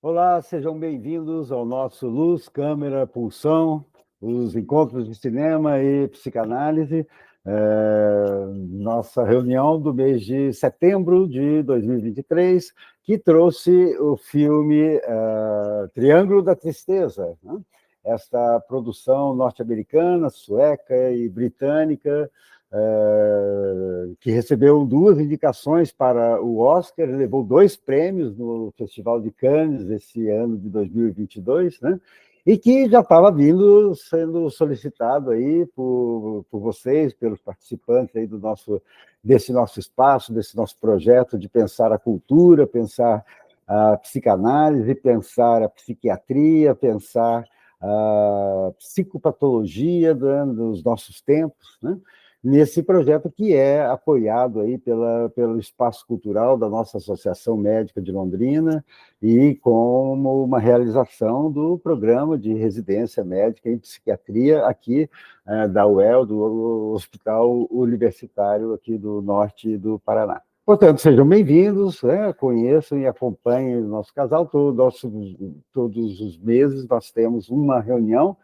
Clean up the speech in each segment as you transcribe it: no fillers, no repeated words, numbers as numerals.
Olá, sejam bem-vindos ao nosso Luz, Câmera, Pulsão, os encontros de cinema e psicanálise, nossa reunião do mês de setembro de 2023, que trouxe o filme Triângulo da Tristeza, né? Esta produção norte-americana, sueca e britânica, que recebeu 2 indicações para o Oscar, levou 2 prêmios no Festival de Cannes esse ano de 2022, né? E que já estava sendo solicitado aí por vocês, pelos participantes aí desse nosso espaço, desse nosso projeto de pensar a cultura, pensar a psicanálise, pensar a psiquiatria, pensar a psicopatologia dos nossos tempos, né? Nesse projeto que é apoiado aí pelo Espaço Cultural da nossa Associação Médica de Londrina e como uma realização do programa de residência médica em psiquiatria aqui da UEL, do Hospital Universitário aqui do Norte do Paraná. Portanto, sejam bem-vindos, né? Conheçam e acompanhem o nosso casal. Todos os meses nós temos uma reunião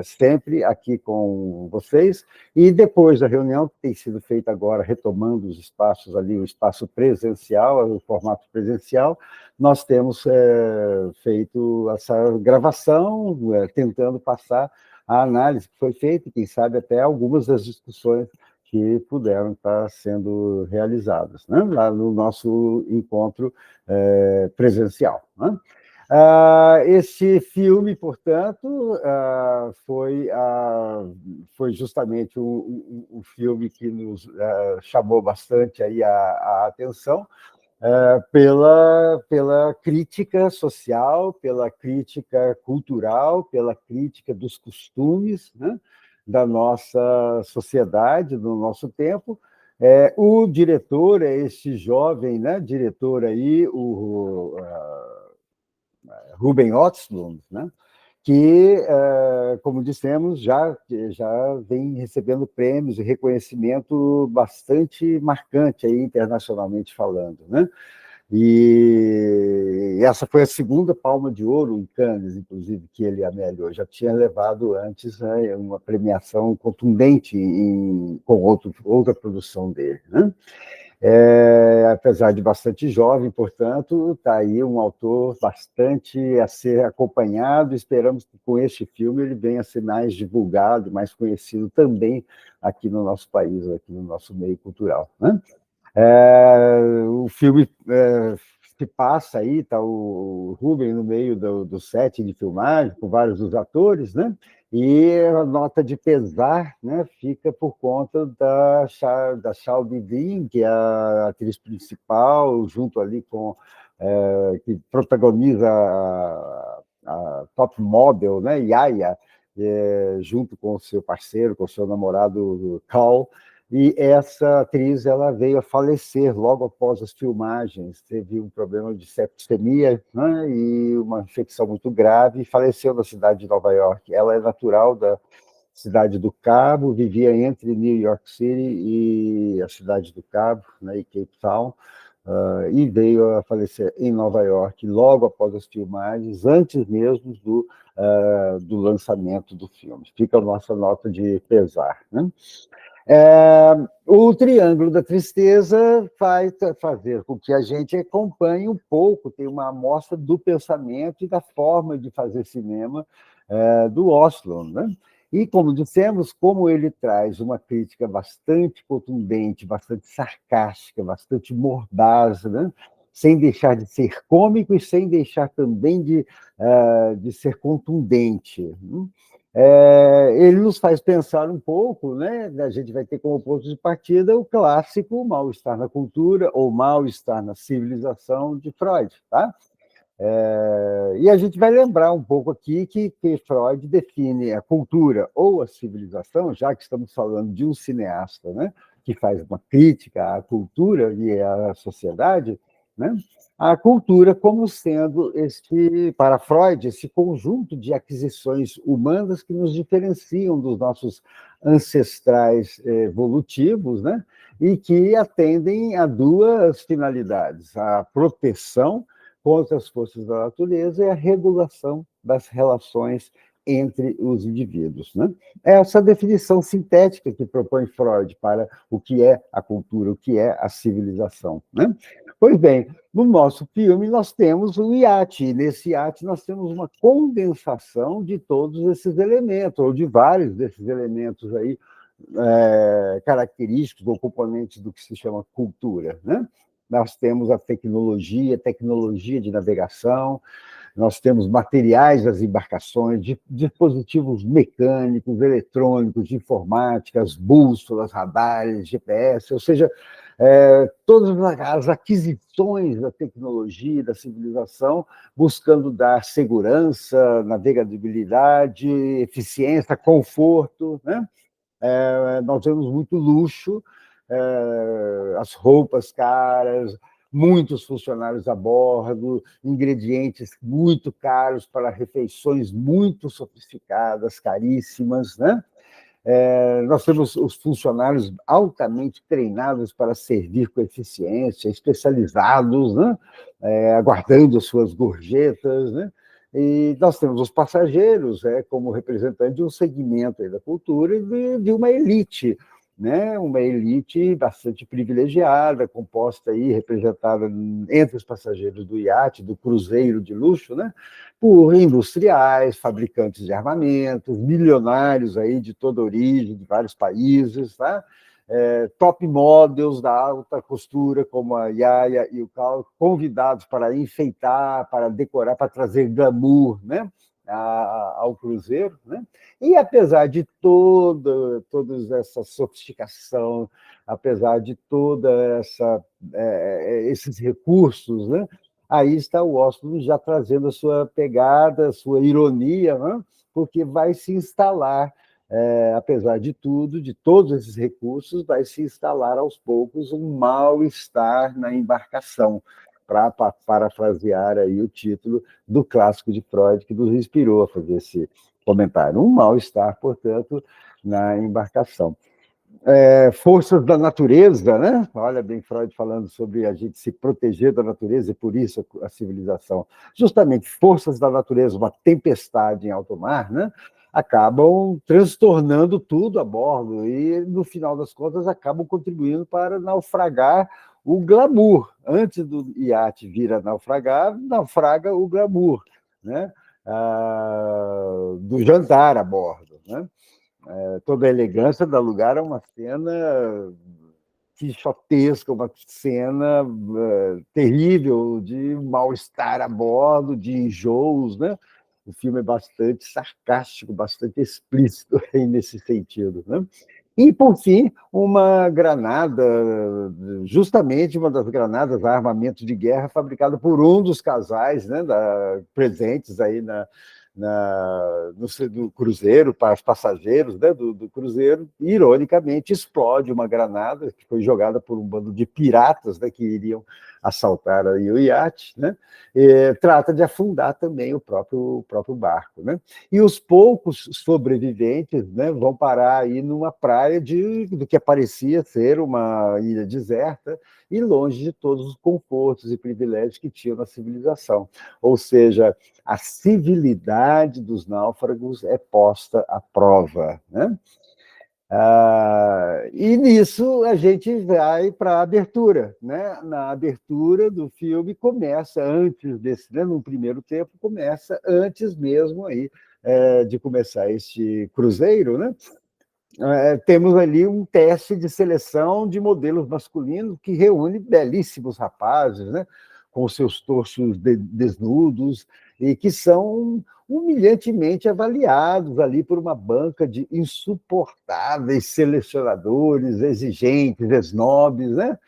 sempre aqui com vocês, e depois da reunião que tem sido feita agora, retomando os espaços ali, o espaço presencial, o formato presencial, nós temos feito essa gravação, tentando passar a análise que foi feita, e quem sabe até algumas das discussões que puderam estar sendo realizadas, né? Lá no nosso encontro presencial, né? Esse filme, portanto, foi justamente o filme que nos chamou bastante aí a atenção pela crítica social, pela crítica cultural, pela crítica dos costumes, né, da nossa sociedade, do nosso tempo. O diretor é esse jovem, né, diretor aí, o Ruben Östlund, né? Que, como dissemos, já vem recebendo prêmios e reconhecimento bastante marcante aí, internacionalmente falando, né? E essa foi a segunda Palma de Ouro em Cannes, inclusive, que ele amealhou. Já tinha levado antes, né, uma premiação contundente com outra produção dele, né? Apesar de bastante jovem, portanto, está aí um autor bastante a ser acompanhado. Esperamos que com este filme ele venha a ser mais divulgado, mais conhecido também aqui no nosso país, aqui no nosso meio cultural, né? O filme se passa aí, está o Ruben no meio do set de filmagem, com vários dos atores, né? E a nota de pesar, né, fica por conta da Shao Bidin, que é a atriz principal, junto ali com que protagoniza a top model, né, Yaya, junto com o seu parceiro, com o seu namorado Carl. E essa atriz ela veio a falecer logo após as filmagens, teve um problema de septicemia, né, e uma infecção muito grave, e faleceu na cidade de Nova York. Ela é natural da cidade do Cabo, vivia entre New York City e a cidade do Cabo, né, e Cape Town, e veio a falecer em Nova York logo após as filmagens, antes mesmo do lançamento do filme. Fica a nossa nota de pesar, né? O Triângulo da Tristeza vai fazer com que a gente acompanhe um pouco, tem uma amostra do pensamento e da forma de fazer cinema do Oslo, né? E, como dissemos, como ele traz uma crítica bastante contundente, bastante sarcástica, bastante mordaz, né? Sem deixar de ser cômico e sem deixar também de ser contundente, né? Ele nos faz pensar um pouco, né? A gente vai ter como ponto de partida o clássico mal-estar na cultura ou mal-estar na civilização de Freud, tá? E a gente vai lembrar um pouco aqui que Freud define a cultura ou a civilização, já que estamos falando de um cineasta, né, que faz uma crítica à cultura e à sociedade, né, a cultura como sendo, para Freud, esse conjunto de aquisições humanas que nos diferenciam dos nossos ancestrais evolutivos, né, e que atendem a 2 finalidades: a proteção contra as forças da natureza e a regulação das relações entre os indivíduos. Né? Essa definição sintética que propõe Freud para o que é a cultura, o que é a civilização. Né? Pois bem, no nosso filme nós temos um iate, e nesse iate nós temos uma condensação de todos esses elementos, ou de vários desses elementos aí, característicos ou componentes do que se chama cultura. Né? Nós temos a tecnologia de navegação, nós temos materiais das embarcações, dispositivos mecânicos, eletrônicos, de informática, as bússolas, radares, GPS, ou seja, todas as aquisições da tecnologia, da civilização, buscando dar segurança, navegabilidade, eficiência, conforto, né? Nós temos muito luxo, as roupas caras, muitos funcionários a bordo, ingredientes muito caros para refeições muito sofisticadas, caríssimas, né? Nós temos os funcionários altamente treinados para servir com eficiência, especializados, né? Aguardando suas gorjetas, né? E nós temos os passageiros, como representante de um segmento da cultura e de uma elite, né? Uma elite bastante privilegiada, composta aí, representada entre os passageiros do iate, do cruzeiro de luxo, né? Por industriais, fabricantes de armamentos, milionários aí de toda origem, de vários países, tá? Top models da alta costura, como a Yaya e o Cal, convidados para enfeitar, para decorar, para trazer glamour, né? Ao cruzeiro, né? E apesar de toda essa sofisticação, apesar de esses recursos, né? Aí está o Oslo já trazendo a sua pegada, a sua ironia, né? Porque vai se instalar, apesar de tudo, de todos esses recursos, vai se instalar aos poucos um mal-estar na embarcação, para parafrasear aí o título do clássico de Freud, que nos inspirou a fazer esse comentário. Um mal-estar, portanto, na embarcação. Forças da natureza, né? Olha bem Freud falando sobre a gente se proteger da natureza e por isso a civilização. Justamente forças da natureza, uma tempestade em alto mar, né? Acabam transtornando tudo a bordo e, no final das contas, acabam contribuindo para naufragar o glamour. Antes do iate vir a naufragar, naufraga o glamour, né? Do jantar a bordo, né? Toda a elegância dá lugar a uma cena quixotesca, uma cena terrível de mal-estar a bordo, de enjoos, né? O filme é bastante sarcástico, bastante explícito nesse sentido, né? E, por fim, uma granada, justamente uma das granadas a armamento de guerra fabricada por um dos casais, né, presentes aí no cruzeiro, para os passageiros, né, do cruzeiro, e, ironicamente, explode uma granada que foi jogada por um bando de piratas, né, que iriam assaltar aí o iate, né? Trata de afundar também o próprio barco, né? E os poucos sobreviventes, né, vão parar aí numa praia do que parecia ser uma ilha deserta e longe de todos os confortos e privilégios que tinham na civilização. Ou seja, a civilidade dos náufragos é posta à prova, né? E nisso a gente vai para a abertura, né? Na abertura do filme começa antes desse, né? No primeiro tempo começa antes mesmo aí de começar este cruzeiro, né? Temos ali um teste de seleção de modelos masculinos que reúne belíssimos rapazes, né? Com seus torsos desnudos e que são humilhantemente avaliados ali por uma banca de insuportáveis selecionadores, exigentes, snobs, né?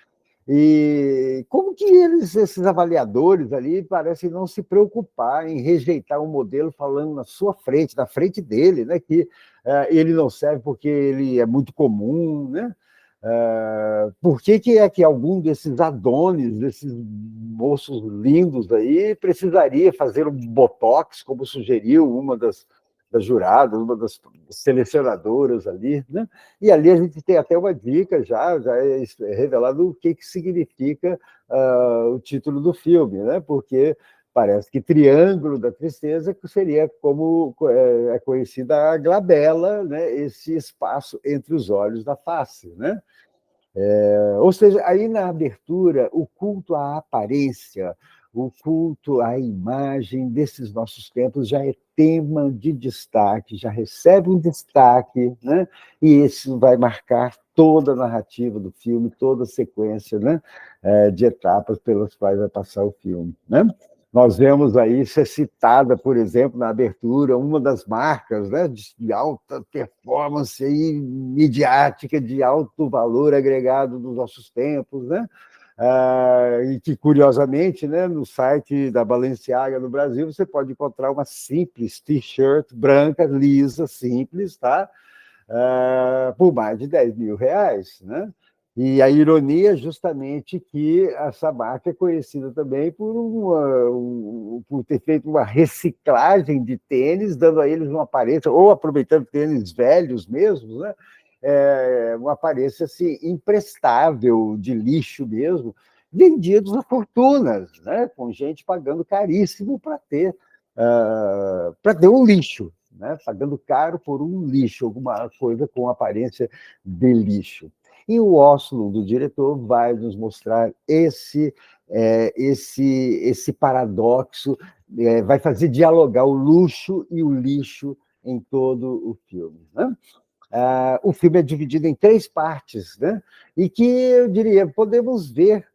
E como que esses avaliadores ali, parecem não se preocupar em rejeitar um modelo falando na sua frente, na frente dele, né? Que ele não serve porque ele é muito comum, né? Por que é que algum desses adones, desses moços lindos aí, precisaria fazer um botox, como sugeriu uma das das juradas, uma das selecionadoras ali, né? E ali a gente tem até uma dica, já é revelado o que significa o título do filme, né? Porque parece que Triângulo da Tristeza seria como é conhecida a glabela, né? Esse espaço entre os olhos da face, né? Ou seja, aí na abertura, o culto à aparência, o culto à imagem desses nossos tempos já é tema de destaque, já recebe um destaque, né? E isso vai marcar toda a narrativa do filme, toda a sequência, né? De etapas pelas quais vai passar o filme, né? Nós vemos aí ser citada, por exemplo, na abertura, uma das marcas, né, de alta performance aí, midiática, de alto valor agregado dos nossos tempos, né? E que, curiosamente, né, no site da Balenciaga no Brasil, você pode encontrar uma simples t-shirt branca, lisa, simples, tá? Por mais de R$ 10.000, né? E a ironia é justamente que essa marca é conhecida também por ter feito uma reciclagem de tênis, dando a eles uma aparência, ou aproveitando tênis velhos mesmo, né? Uma aparência assim, imprestável, de lixo mesmo, vendidos a fortunas, né? Com gente pagando caríssimo para ter um lixo, né? Pagando caro por um lixo, alguma coisa com aparência de lixo. E o Oslo, do diretor, vai nos mostrar esse paradoxo, vai fazer dialogar o luxo e o lixo em todo o filme, né? O filme é dividido em 3 partes, né? E que, eu diria, podemos ver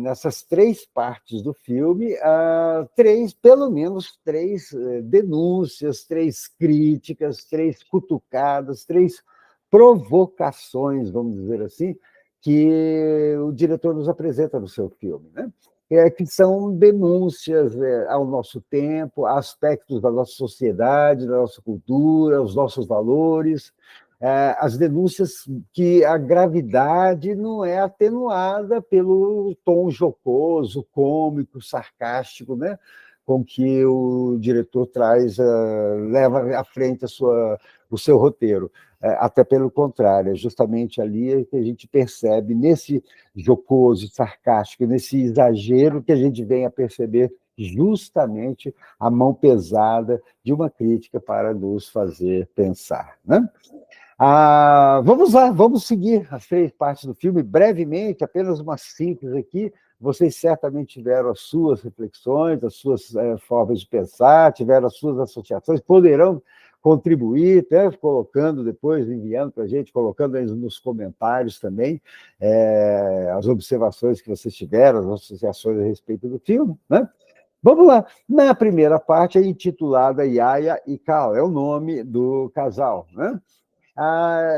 nessas 3 partes do filme, pelo menos 3 denúncias, 3 críticas, 3 cutucadas, 3 provocações, vamos dizer assim, que o diretor nos apresenta no seu filme, né? Que são denúncias ao nosso tempo, a aspectos da nossa sociedade, da nossa cultura, os nossos valores, as denúncias que a gravidade não é atenuada pelo tom jocoso, cômico, sarcástico, né? Com que o diretor leva à frente o seu roteiro. Até pelo contrário, é justamente ali que a gente percebe, nesse jocoso, sarcástico, nesse exagero, que a gente vem a perceber justamente a mão pesada de uma crítica para nos fazer pensar, né? Vamos lá, vamos seguir as 3 partes do filme, brevemente, apenas uma simples aqui. Vocês certamente tiveram as suas reflexões, as suas formas de pensar, tiveram as suas associações, poderão contribuir, né, colocando depois, enviando para a gente, colocando aí nos comentários também as observações que vocês tiveram, as associações a respeito do filme, né? Vamos lá. Na primeira parte é intitulada Yaya e Cal, é o nome do casal, né?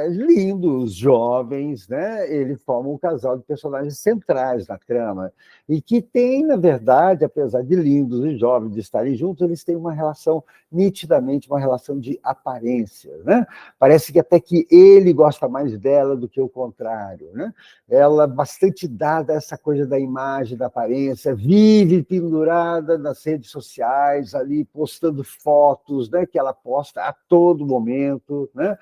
Lindos, jovens, né? Eles formam um casal de personagens centrais na trama e que tem, na verdade, apesar de lindos e jovens de estarem juntos, eles têm uma relação, nitidamente, uma relação de aparência, né? Parece que até que ele gosta mais dela do que o contrário, né? Ela, bastante dada a essa coisa da imagem, da aparência, vive pendurada nas redes sociais, ali postando fotos, né? Que ela posta a todo momento, né?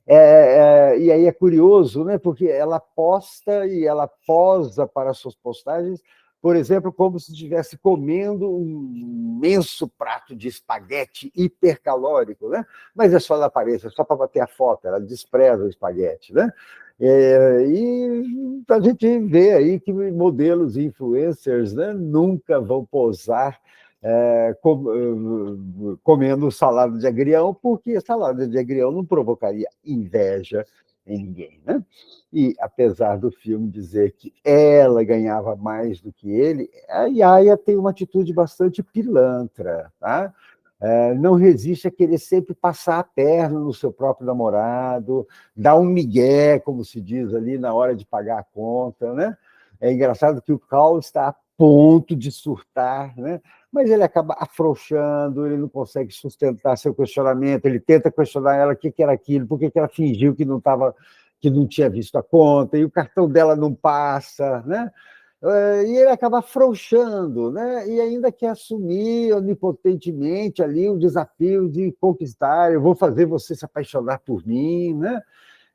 E aí é curioso, né? Porque ela posta e ela posa para as suas postagens, por exemplo, como se estivesse comendo um imenso prato de espaguete hipercalórico, né? Mas é só na aparência, é só para bater a foto, ela despreza o espaguete, né? E a gente vê aí que modelos influencers, né, nunca vão posar comendo salada de agrião, porque salada de agrião não provocaria inveja em ninguém, né? E, apesar do filme dizer que ela ganhava mais do que ele, a Yaya tem uma atitude bastante pilantra, tá? Não resiste a querer sempre passar a perna no seu próprio namorado, dar um migué, como se diz ali, na hora de pagar a conta, né? É engraçado que o Cal está a ponto de surtar, né? Mas ele acaba afrouxando, ele não consegue sustentar seu questionamento, ele tenta questionar ela o que era aquilo, por que ela fingiu que não tinha visto a conta, e o cartão dela não passa, né? e ele acaba afrouxando, né? E ainda quer assumir onipotentemente ali o desafio de conquistar, eu vou fazer você se apaixonar por mim, né?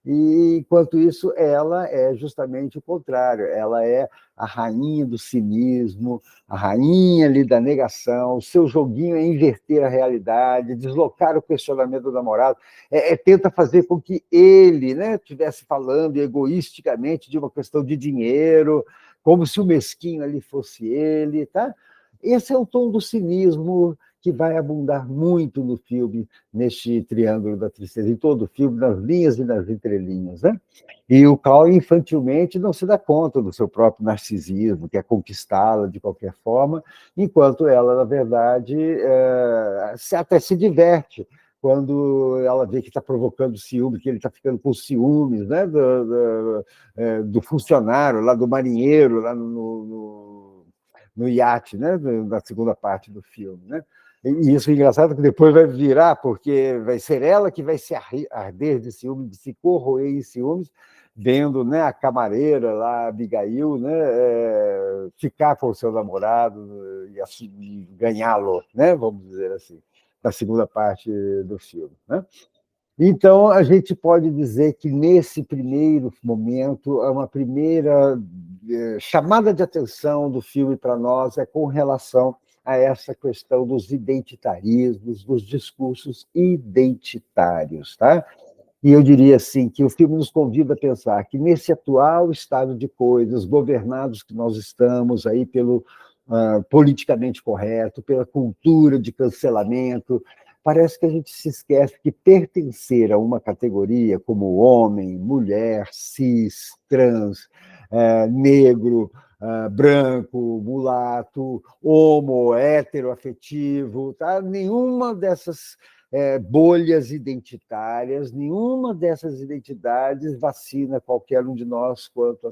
E, enquanto isso, ela é justamente o contrário, ela é a rainha do cinismo, a rainha ali da negação, o seu joguinho é inverter a realidade, deslocar o questionamento do namorado, tenta fazer com que ele, né, estivesse falando egoisticamente de uma questão de dinheiro, como se o mesquinho ali fosse ele, tá? Esse é o tom do cinismo que vai abundar muito no filme, neste Triângulo da Tristeza, em todo o filme, nas linhas e nas entrelinhas, né? E o Cal, infantilmente, não se dá conta do seu próprio narcisismo, quer conquistá-la de qualquer forma, enquanto ela, na verdade, até se diverte quando ela vê que está provocando ciúme, que ele está ficando com ciúmes, né, do funcionário, lá do marinheiro, lá no iate, né, na segunda parte do filme, né? E isso é engraçado que depois vai virar, porque vai ser ela que vai se arder de ciúmes, de se corroer em ciúmes, vendo, né, a camareira lá, Abigail, né, ficar com o seu namorado e ganhá-lo, né, vamos dizer assim, na segunda parte do filme, né? Então, a gente pode dizer que, nesse primeiro momento, uma primeira chamada de atenção do filme para nós é com relação a essa questão dos identitarismos, dos discursos identitários. Tá? E eu diria assim que o filme nos convida a pensar que, nesse atual estado de coisas, governados que nós estamos aí pelo politicamente correto, pela cultura de cancelamento, parece que a gente se esquece que pertencer a uma categoria como homem, mulher, cis, trans, negro, branco, mulato, homo, heteroafetivo, tá? Nenhuma dessas bolhas identitárias, nenhuma dessas identidades vacina qualquer um de nós quanto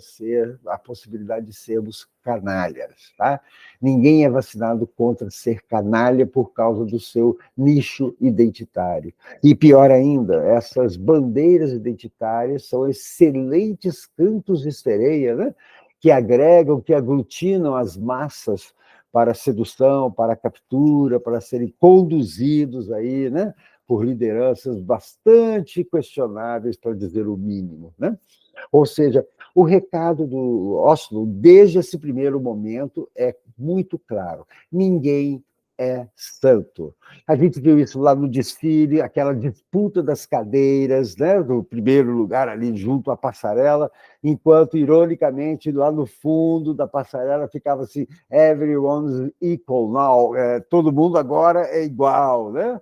a possibilidade de sermos canalhas. Tá? Ninguém é vacinado contra ser canalha por causa do seu nicho identitário. E pior ainda, essas bandeiras identitárias são excelentes cantos de sereia, né? Que agregam, que aglutinam as massas para a sedução, para a captura, para serem conduzidos aí, né, por lideranças bastante questionáveis, para dizer o mínimo. Né? Ou seja, o recado do Oslo, desde esse primeiro momento, é muito claro. Ninguém é santo. A gente viu isso lá no desfile, aquela disputa das cadeiras, né, do primeiro lugar ali junto à passarela, enquanto, ironicamente, lá no fundo da passarela ficava assim, everyone's equal now, todo mundo agora é igual, né?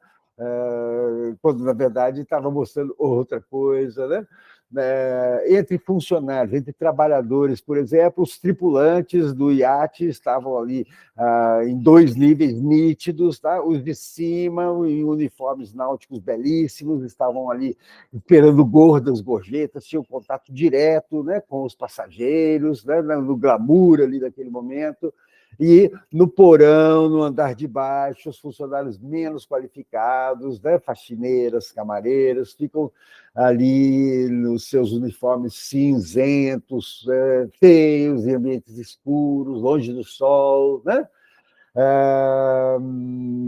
Quando, na verdade, estava mostrando outra coisa, né? Entre funcionários, entre trabalhadores, por exemplo, os tripulantes do iate estavam ali em dois níveis nítidos, tá? Os de cima, em uniformes náuticos belíssimos, estavam ali esperando gordas, gorjetas, tinham contato direto, né, com os passageiros, né, no glamour ali daquele momento. E no porão, no andar de baixo, os funcionários menos qualificados, né, faxineiras, camareiras, ficam ali nos seus uniformes cinzentos, feios, em ambientes escuros, longe do sol, né?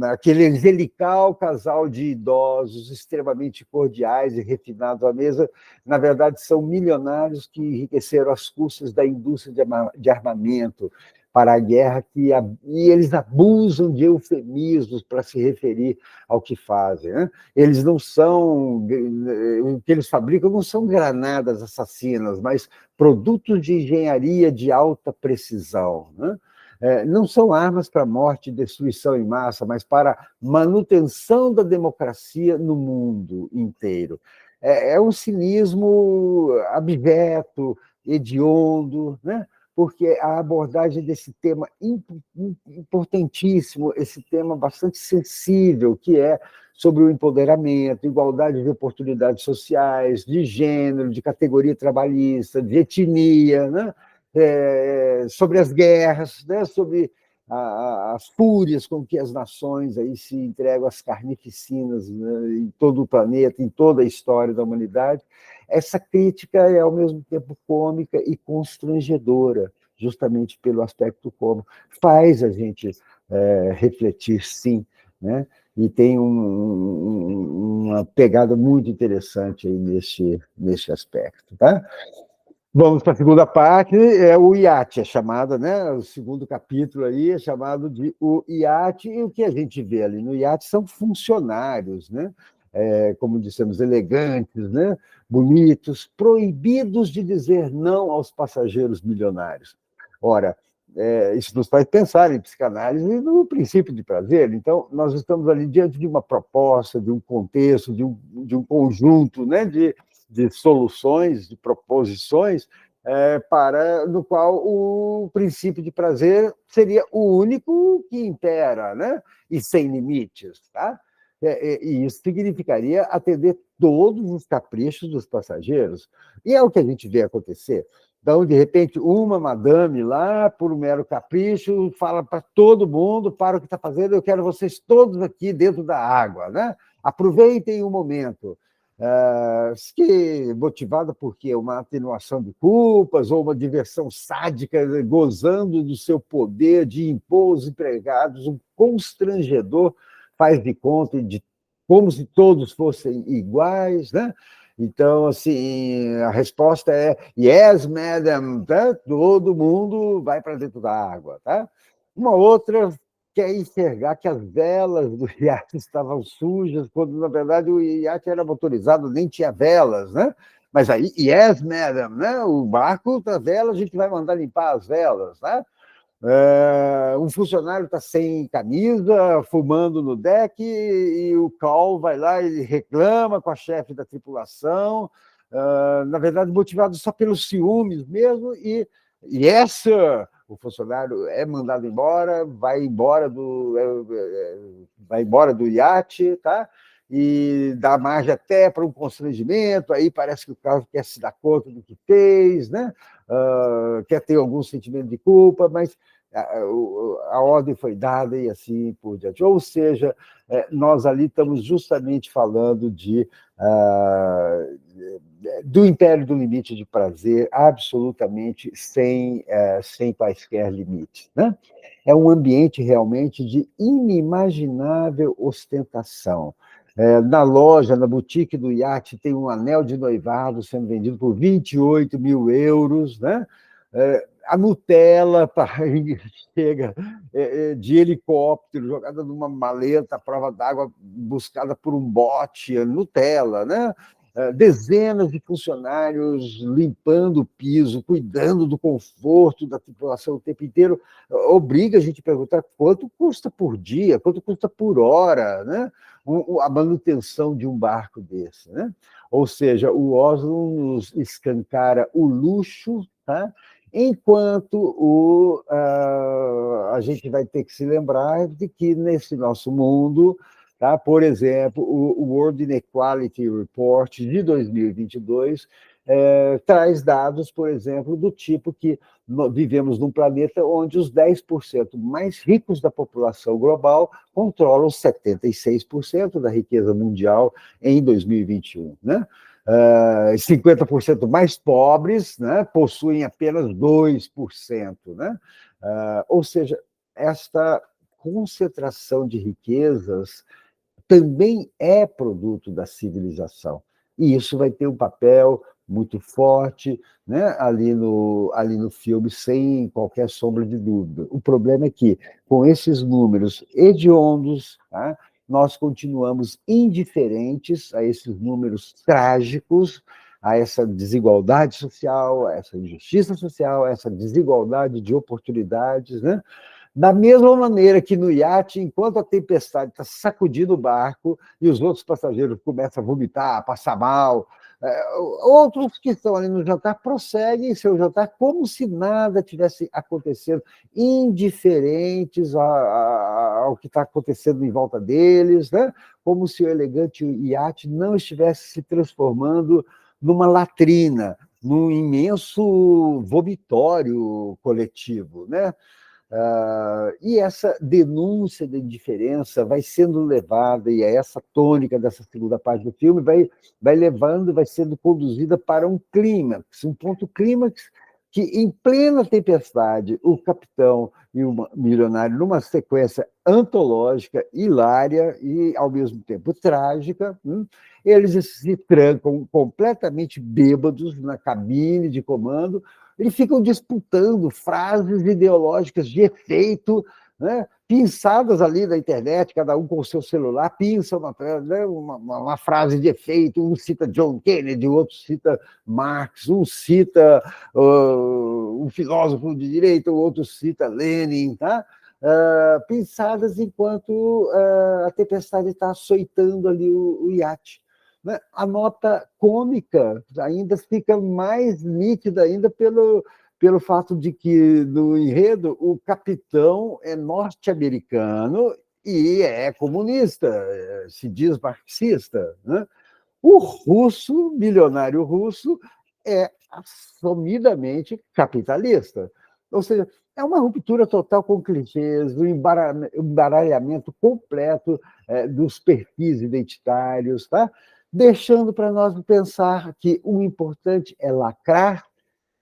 Aquele angelical casal de idosos extremamente cordiais e refinados à mesa, na verdade, são milionários que enriqueceram às custas da indústria de armamento para a guerra, e eles abusam de eufemismos para se referir ao que fazem. Né? Eles não são, o que eles fabricam não são granadas assassinas, mas produtos de engenharia de alta precisão. Né? Não são armas para morte e destruição em massa, mas para manutenção da democracia no mundo inteiro. É um cinismo abjeto, hediondo, né? Porque a abordagem desse tema importantíssimo, esse tema bastante sensível, que é sobre o empoderamento, igualdade de oportunidades sociais, de gênero, de categoria trabalhista, de etnia, né? Sobre as guerras, né? Sobre as fúrias com que as nações aí se entregam às carnificinas, né? Em todo o planeta, em toda a história da humanidade. Essa crítica é, ao mesmo tempo, cômica e constrangedora, justamente pelo aspecto como faz a gente refletir, sim, né? E tem uma pegada muito interessante aí nesse aspecto, tá? Vamos para a segunda parte, é o iate, é chamada, né? O segundo capítulo aí é chamado de o iate, e o que a gente vê ali no iate são funcionários, né? Como dissemos, elegantes, né? Bonitos, proibidos de dizer não aos passageiros milionários. Ora, isso nos faz pensar em psicanálise e no princípio de prazer. Então, nós estamos ali diante de uma proposta, de um contexto, de um conjunto, né? De soluções, de proposições, no qual o princípio de prazer seria o único que impera, né? E sem limites. Tá? E isso significaria atender todos os caprichos dos passageiros. E é o que a gente vê acontecer. Então, de repente, uma madame lá, por um mero capricho, fala para todo mundo, para o que está fazendo, eu quero vocês todos aqui dentro da água. Né? Aproveitem o momento. Que motivada por quê? Uma atenuação de culpas ou uma diversão sádica, gozando do seu poder de impor aos empregados um constrangedor faz de conta de como se todos fossem iguais, né? Então, assim, a resposta é yes, madam, tá? Todo mundo vai para dentro da água, tá? Uma outra quer enxergar que as velas do iate estavam sujas, quando, na verdade, o iate era motorizado, nem tinha velas, né? Mas aí, yes, madam, né? O barco da vela, a gente vai mandar limpar as velas, né? Um funcionário está sem camisa, fumando no deck, e o Cal vai lá e reclama com a chefe da tripulação, na verdade, motivado só pelos ciúmes mesmo, e yes, sir, o funcionário é mandado embora, vai embora do iate, tá? E dá margem até para um constrangimento, aí parece que o Cal quer se dar conta do que fez, né? Quer ter algum sentimento de culpa, mas a ordem foi dada e assim por diante. Ou seja, nós ali estamos justamente falando do império do limite de prazer, absolutamente sem quaisquer limites. Né? É um ambiente realmente de inimaginável ostentação. Na loja, na boutique do iate, tem um anel de noivado sendo vendido por 28 mil euros, né? A Nutella chega de helicóptero, jogada numa maleta à prova d'água, buscada por um bote, Nutella, né? Dezenas de funcionários limpando o piso, cuidando do conforto da tripulação o tempo inteiro, obriga a gente a perguntar quanto custa por dia, quanto custa por hora, né? A manutenção de um barco desse. Né? Ou seja, o Oslo nos escancara o luxo, tá? Enquanto a gente vai ter que se lembrar de que nesse nosso mundo, tá? Por exemplo, o World Inequality Report de 2022 traz dados, por exemplo, do tipo que vivemos num planeta onde os 10% mais ricos da população global controlam 76% da riqueza mundial em 2021, né? 50% mais pobres, né, possuem apenas 2%. Né? Ou seja, esta concentração de riquezas também é produto da civilização. E isso vai ter um papel muito forte, né, ali no filme, sem qualquer sombra de dúvida. O problema é que, com esses números hediondos, tá, nós continuamos indiferentes a esses números trágicos, a essa desigualdade social, a essa injustiça social, a essa desigualdade de oportunidades, né? Da mesma maneira que no iate, enquanto a tempestade está sacudindo o barco e os outros passageiros começam a vomitar, a passar mal, outros que estão ali no jantar prosseguem seu jantar como se nada tivesse acontecendo, indiferentes ao que está acontecendo em volta deles, né? Como se o elegante iate não estivesse se transformando numa latrina, num imenso vomitório coletivo, né? E essa denúncia da indiferença vai sendo levada, e é essa tônica dessa segunda parte do filme, vai levando, vai sendo conduzida para um clímax, um ponto clímax, que, em plena tempestade, o capitão e o milionário, numa sequência antológica, hilária e, ao mesmo tempo, trágica, eles se trancam completamente bêbados na cabine de comando e ficam disputando frases ideológicas de efeito, né, pinçadas ali da internet, cada um com o seu celular, pinça uma frase de efeito, um cita John Kennedy, o outro cita Marx, um cita um filósofo de direita, o outro cita Lenin, tá? Pinçadas enquanto a tempestade está açoitando ali o iate. Né? A nota cômica ainda fica mais nítida ainda pelo fato de que, no enredo, o capitão é norte-americano e é comunista, se diz marxista. Né? O russo, milionário russo, é assumidamente capitalista. Ou seja, é uma ruptura total com clichês, um embaralhamento completo dos perfis identitários, tá? Deixando para nós pensar que o importante é lacrar,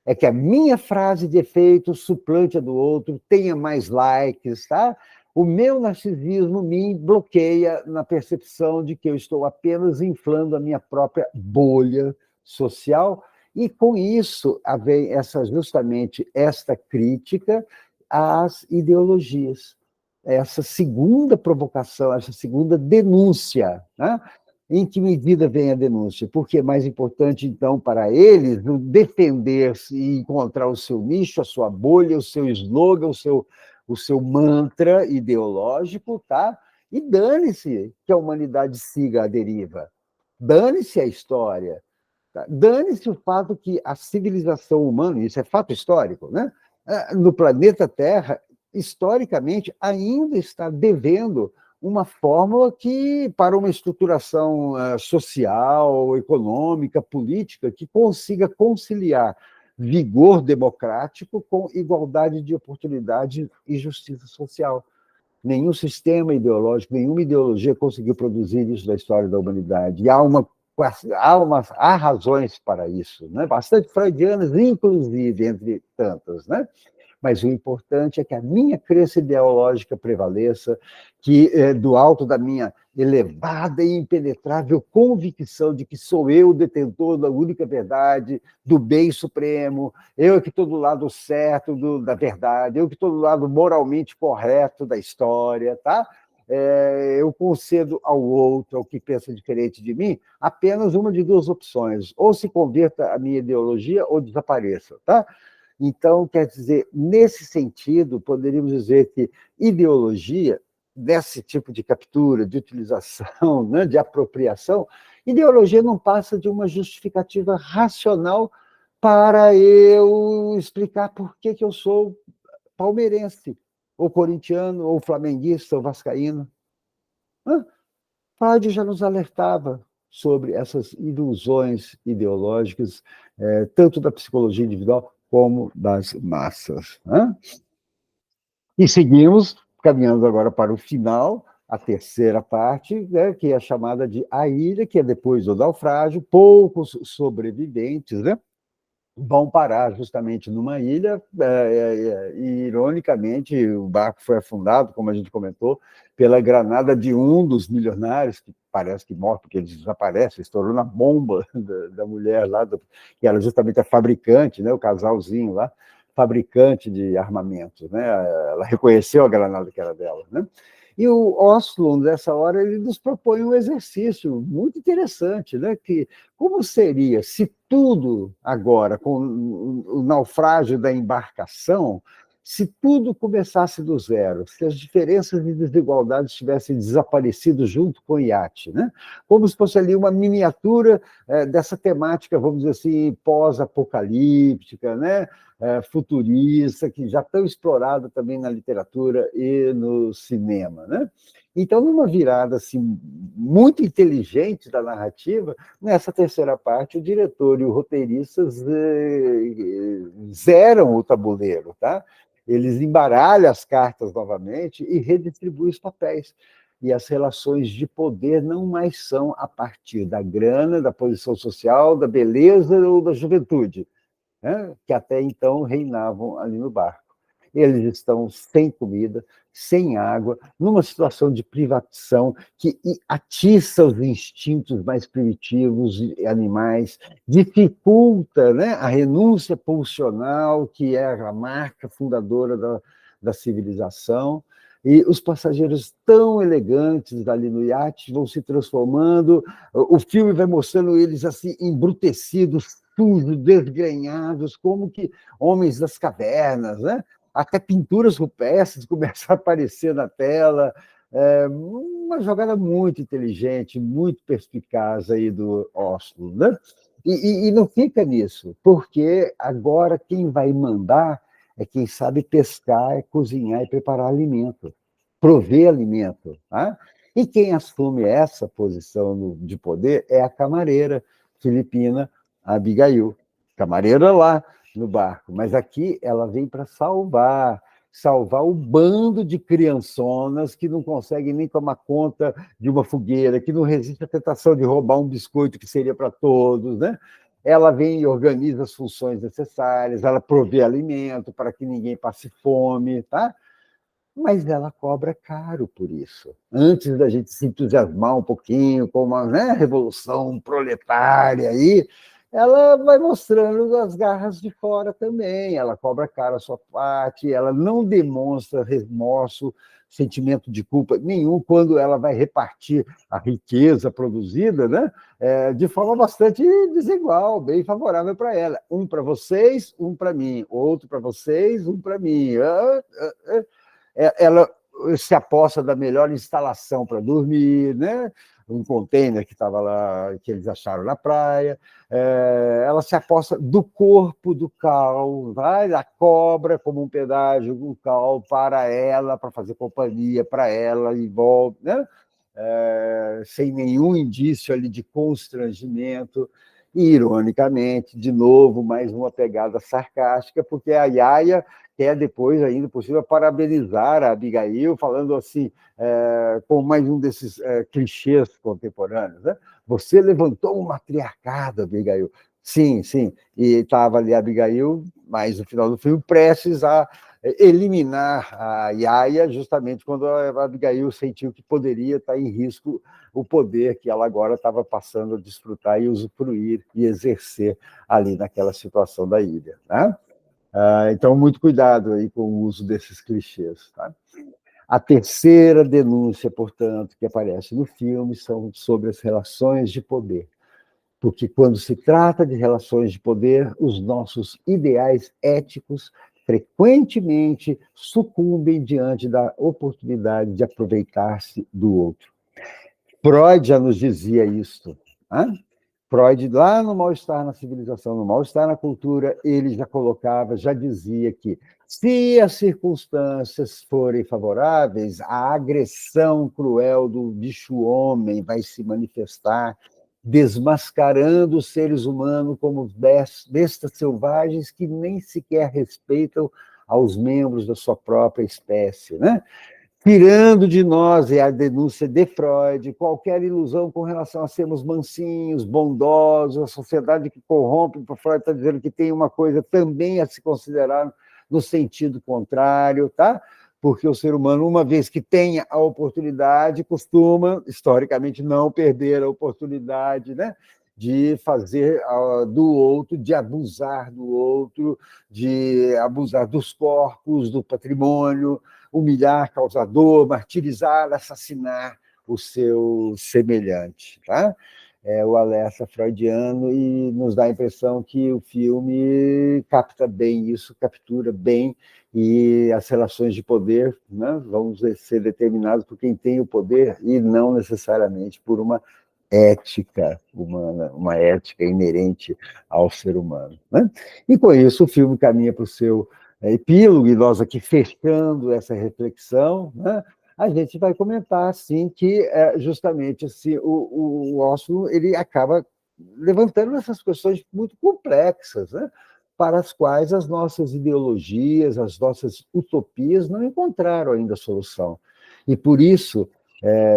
é que a minha frase de efeito suplante a do outro, tenha mais likes, tá? O meu narcisismo me bloqueia na percepção de que eu estou apenas inflando a minha própria bolha social, e com isso vem justamente esta crítica às ideologias, essa segunda provocação, essa segunda denúncia, né? Em que medida vem a denúncia? Porque é mais importante, então, para eles defender-se e encontrar o seu nicho, a sua bolha, o seu slogan, o seu mantra ideológico, tá? E dane-se que a humanidade siga a deriva. Dane-se a história. Tá? Dane-se o fato que a civilização humana, isso é fato histórico, né? No planeta Terra, historicamente, ainda está devendo uma fórmula que, para uma estruturação social, econômica, política, que consiga conciliar vigor democrático com igualdade de oportunidade e justiça social. Nenhum sistema ideológico, nenhuma ideologia conseguiu produzir isso na história da humanidade. E há razões para isso, né? Bastante freudianas, inclusive, entre tantas, né? Mas o importante é que a minha crença ideológica prevaleça, que do alto da minha elevada e impenetrável convicção de que sou eu o detentor da única verdade, do bem supremo, eu que estou do lado certo da verdade, eu que estou do lado moralmente correto da história, tá? Eu concedo ao outro, ao que pensa diferente de mim, apenas uma de duas opções: ou se converta à minha ideologia ou desapareça, tá? Então, quer dizer, nesse sentido, poderíamos dizer que ideologia, desse tipo de captura, de utilização, né, de apropriação, ideologia não passa de uma justificativa racional para eu explicar por que eu sou palmeirense, ou corintiano, ou flamenguista, ou vascaíno. Freud já nos alertava sobre essas ilusões ideológicas, tanto da psicologia individual como das massas. Né? E seguimos, caminhando agora para o final, a terceira parte, né, que é a chamada de A Ilha, que é depois do naufrágio, poucos sobreviventes, né, vão parar justamente numa ilha, e, ironicamente, o barco foi afundado, como a gente comentou, pela granada de um dos milionários, que parece que morre porque ele desaparece, estourou na bomba da mulher lá, que era justamente a fabricante, né, o casalzinho lá, fabricante de armamentos. Né? Ela reconheceu a granada que era dela. Né? E o Oslo, nessa hora, ele nos propõe um exercício muito interessante, né? Que como seria se tudo agora, com o naufrágio da embarcação, se tudo começasse do zero, se as diferenças e desigualdades tivessem desaparecido junto com o iate, né? Como se fosse ali uma miniatura dessa temática, vamos dizer assim, pós-apocalíptica, né? Futurista, que já tão explorada também na literatura e no cinema. Né? Então, numa virada assim, muito inteligente da narrativa, nessa terceira parte, o diretor e o roteirista zeram o tabuleiro, tá? Eles embaralham as cartas novamente e redistribuem os papéis. E as relações de poder não mais são a partir da grana, da posição social, da beleza ou da juventude. né, que até então reinavam ali no barco. Eles estão sem comida, sem água, numa situação de privação que atiça os instintos mais primitivos e animais, dificulta, né, a renúncia pulsional, que é a marca fundadora da civilização. E os passageiros tão elegantes ali no iate vão se transformando, o filme vai mostrando eles assim embrutecidos, sujos, desgrenhados, como que homens das cavernas, né? Até pinturas rupestres começam a aparecer na tela. Uma jogada muito inteligente, muito perspicaz aí do Oslo, né? E não fica nisso, porque agora quem vai mandar é quem sabe pescar, cozinhar e preparar alimento, prover alimento. Tá? E quem assume essa posição de poder é a camareira filipina Abigail. Camareira lá no barco, mas aqui ela vem para salvar o bando de criançonas que não conseguem nem tomar conta de uma fogueira, que não resiste à tentação de roubar um biscoito que seria para todos, né? Ela vem e organiza as funções necessárias, ela provê alimento para que ninguém passe fome, tá? Mas ela cobra caro por isso. Antes da gente se entusiasmar um pouquinho com uma, né, revolução proletária aí, ela vai mostrando as garras de fora também. Ela cobra caro a sua parte, ela não demonstra remorso, sentimento de culpa nenhum quando ela vai repartir a riqueza produzida, né? De forma bastante desigual, bem favorável para ela. Um para vocês, um para mim. Outro para vocês, um para mim. Ela se aposta da melhor instalação para dormir, né? Um container que estava lá, que eles acharam na praia. Ela se aposta do corpo do Cal, vai, a cobra como um pedágio do Cal para ela, para fazer companhia para ela e volta, né? Sem nenhum indício ali de constrangimento. E, ironicamente, de novo, mais uma pegada sarcástica, porque a Yaya quer depois, ainda possível, parabenizar a Abigail, falando assim, com mais um desses clichês contemporâneos. Né? Você levantou um matriarcado, Abigail. Sim, sim. E estava ali a Abigail, mas no final do filme, prestes a eliminar a Yaya, justamente quando a Abigail sentiu que poderia estar em risco o poder que ela agora estava passando a desfrutar e usufruir e exercer ali naquela situação da ilha. Né? Então, muito cuidado aí com o uso desses clichês. Tá? A terceira denúncia, portanto, que aparece no filme são sobre as relações de poder. Porque quando se trata de relações de poder, os nossos ideais éticos frequentemente sucumbem diante da oportunidade de aproveitar-se do outro. Freud já nos dizia isso. Né? Freud, lá no Mal-Estar na Civilização, no Mal-Estar na Cultura, ele já colocava, já dizia que se as circunstâncias forem favoráveis, a agressão cruel do bicho-homem vai se manifestar, desmascarando os seres humanos como bestas selvagens que nem sequer respeitam aos membros da sua própria espécie, né? Tirando de nós, é a denúncia de Freud, qualquer ilusão com relação a sermos mansinhos, bondosos, a sociedade que corrompe, para Freud está dizendo que tem uma coisa também a se considerar no sentido contrário, tá? Porque o ser humano, uma vez que tenha a oportunidade, costuma, historicamente, não perder a oportunidade, né? De fazer do outro, de abusar do outro, de abusar dos corpos, do patrimônio, humilhar, causar dor, martirizar, assassinar o seu semelhante. Tá? O alerta freudiano e nos dá a impressão que o filme capta bem isso, captura bem, e as relações de poder, né, vão ser determinadas por quem tem o poder e não necessariamente por uma ética humana, uma ética inerente ao ser humano. Né? E com isso o filme caminha para o seu epílogo, e nós aqui fechando essa reflexão, né? A gente vai comentar assim que justamente assim, o Oslo ele acaba levantando essas questões muito complexas, né? Para as quais as nossas ideologias, as nossas utopias não encontraram ainda solução. E por isso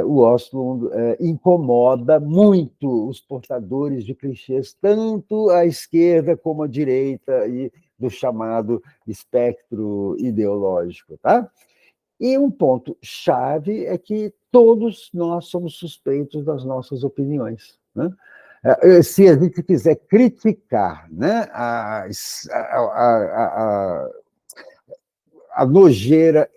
o Oslo incomoda muito os portadores de clichês, tanto à esquerda como à direita, e do chamado espectro ideológico. Tá? E um ponto-chave é que todos nós somos suspeitos das nossas opiniões. Né? Se a gente quiser criticar, né, a nojeira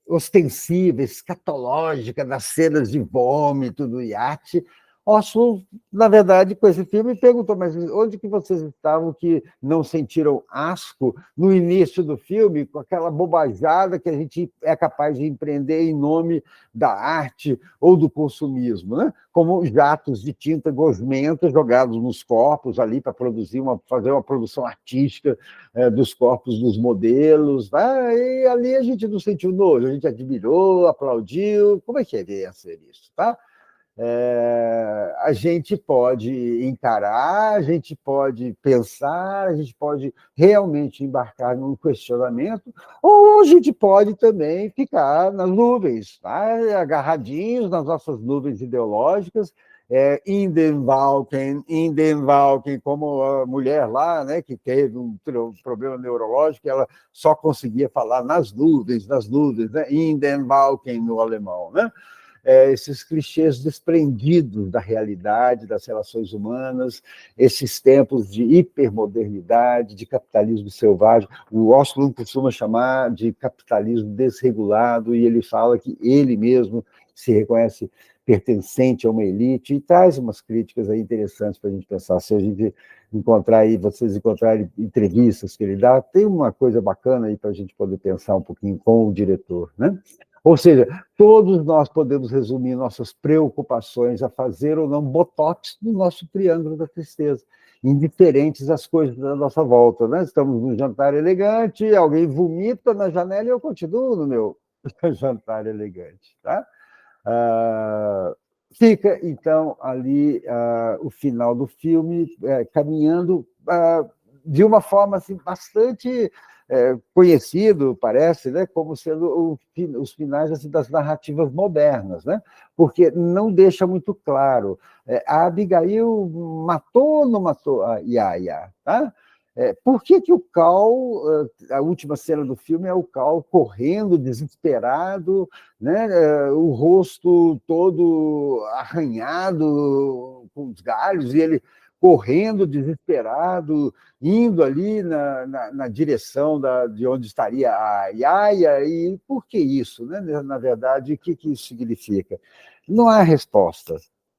ostensiva, escatológica das cenas de vômito do iate, Oslo, na verdade, com esse filme, perguntou, mas onde que vocês estavam que não sentiram asco no início do filme, com aquela bobajada que a gente é capaz de empreender em nome da arte ou do consumismo, né? Como jatos de tinta gosmenta jogados nos corpos ali para fazer uma produção artística dos corpos dos modelos, tá? E ali a gente não sentiu nojo, a gente admirou, aplaudiu. Como é que é ser isso, tá? A gente pode encarar, a gente pode pensar, a gente pode realmente embarcar num questionamento, ou a gente pode também ficar nas nuvens, tá? Agarradinhos nas nossas nuvens ideológicas, in den Wolken, como a mulher lá, né, que teve um problema neurológico, ela só conseguia falar nas nuvens, né? In den Wolken no alemão, né? Esses clichês desprendidos da realidade, das relações humanas, esses tempos de hipermodernidade, de capitalismo selvagem. O Oslo costuma chamar de capitalismo desregulado, e ele fala que ele mesmo se reconhece pertencente a uma elite, e traz umas críticas aí interessantes para a gente pensar. Se a gente encontrar aí, vocês encontrarem entrevistas que ele dá, tem uma coisa bacana aí para a gente poder pensar um pouquinho com o diretor, né? Ou seja, todos nós podemos resumir nossas preocupações a fazer ou não botox no nosso triângulo da tristeza, indiferentes às coisas da nossa volta. Né? Estamos num jantar elegante, alguém vomita na janela e eu continuo no meu jantar elegante. Tá? Fica, então, ali o final do filme caminhando de uma forma assim, bastante conhecido, parece, né, como sendo os finais assim, das narrativas modernas, né? Porque não deixa muito claro. A Abigail matou ou não matou a Yaya? Tá? Por que o Cal, a última cena do filme é o Cal correndo, desesperado, né, o rosto todo arranhado com os galhos, e ele correndo, desesperado, indo ali na direção de onde estaria a Yaya, e por que isso? Né? Na verdade, o que isso significa? Não há resposta,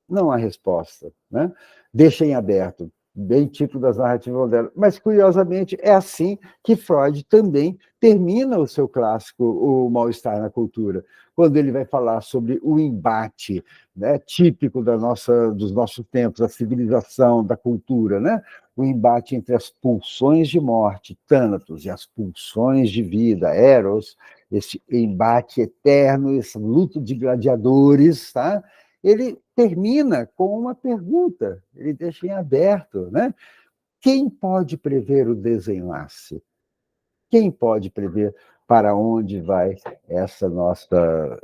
não há resposta. Né? Deixa em aberto, bem tipo das narrativas modernas. Mas, curiosamente, é assim que Freud também termina o seu clássico, O Mal-Estar na Cultura, quando ele vai falar sobre o embate, né, típico dos nossos tempos, da civilização, da cultura, né? O embate entre as pulsões de morte, Thanatos, e as pulsões de vida, Eros, esse embate eterno, esse luto de gladiadores, tá? Ele termina com uma pergunta, ele deixa em aberto, né? Quem pode prever o desenlace? Quem pode prever para onde vai esta nossa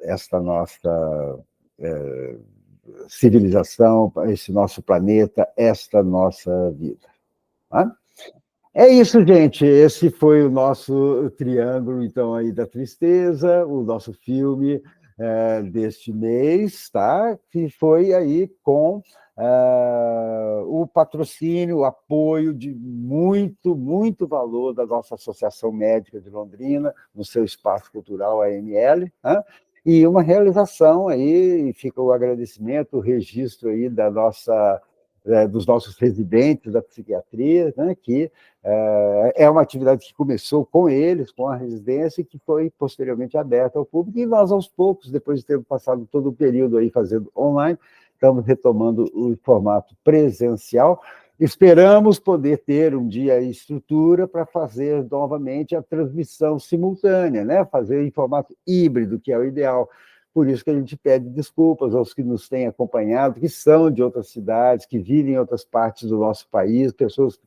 civilização, esse nosso planeta, esta nossa vida? Tá? É isso, gente. Esse foi o nosso triângulo, então, aí da tristeza, o nosso filme deste mês, tá? Que foi aí com o patrocínio, o apoio de muito, muito valor da nossa Associação Médica de Londrina, no seu espaço cultural AML, tá? E uma realização aí, fica o agradecimento, o registro aí dos nossos residentes da psiquiatria, né, que é uma atividade que começou com eles, com a residência, e que foi posteriormente aberta ao público, e nós, aos poucos, depois de termos passado todo o período aí fazendo online, estamos retomando o formato presencial. Esperamos poder ter um dia a estrutura para fazer novamente a transmissão simultânea, né? Fazer em formato híbrido, que é o ideal. Por isso que a gente pede desculpas aos que nos têm acompanhado, que são de outras cidades, que vivem em outras partes do nosso país, pessoas que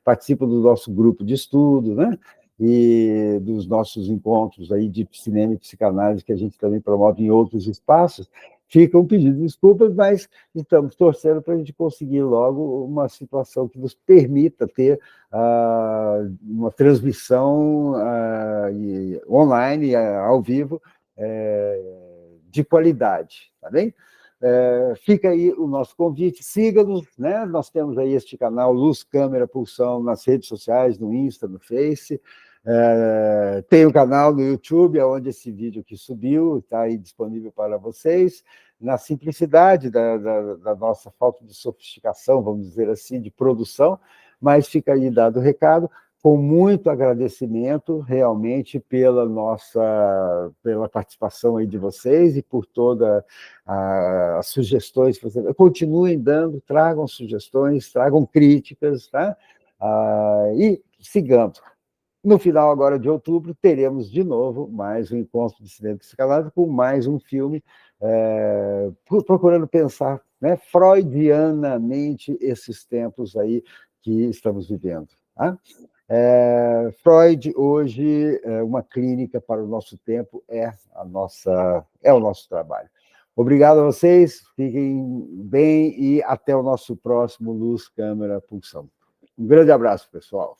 participam do nosso grupo de estudo, né? e dos nossos encontros aí de cinema e psicanálise, que a gente também promove em outros espaços, fica um pedido de desculpas, mas estamos torcendo para a gente conseguir logo uma situação que nos permita ter uma transmissão online, ao vivo, de qualidade, tá bem? Fica aí o nosso convite, siga-nos, né? Nós temos aí este canal Luz, Câmera, Pulsão nas redes sociais, no Insta, no Face, tem um canal no YouTube, onde esse vídeo que subiu está aí disponível para vocês, na simplicidade da nossa falta de sofisticação, vamos dizer assim, de produção, mas fica aí dado o recado, com muito agradecimento, realmente, pela participação aí de vocês e por todas as sugestões que vocês... Continuem dando, tragam sugestões, tragam críticas, tá? E sigamos. No final agora de outubro, teremos de novo mais um encontro de cinema psicanálise com mais um filme, procurando pensar, né, freudianamente esses tempos aí que estamos vivendo. Tá? Freud, hoje, uma clínica para o nosso tempo, é o nosso trabalho. Obrigado a vocês, fiquem bem e até o nosso próximo Luz, Câmera, Pulsão. Um grande abraço, pessoal.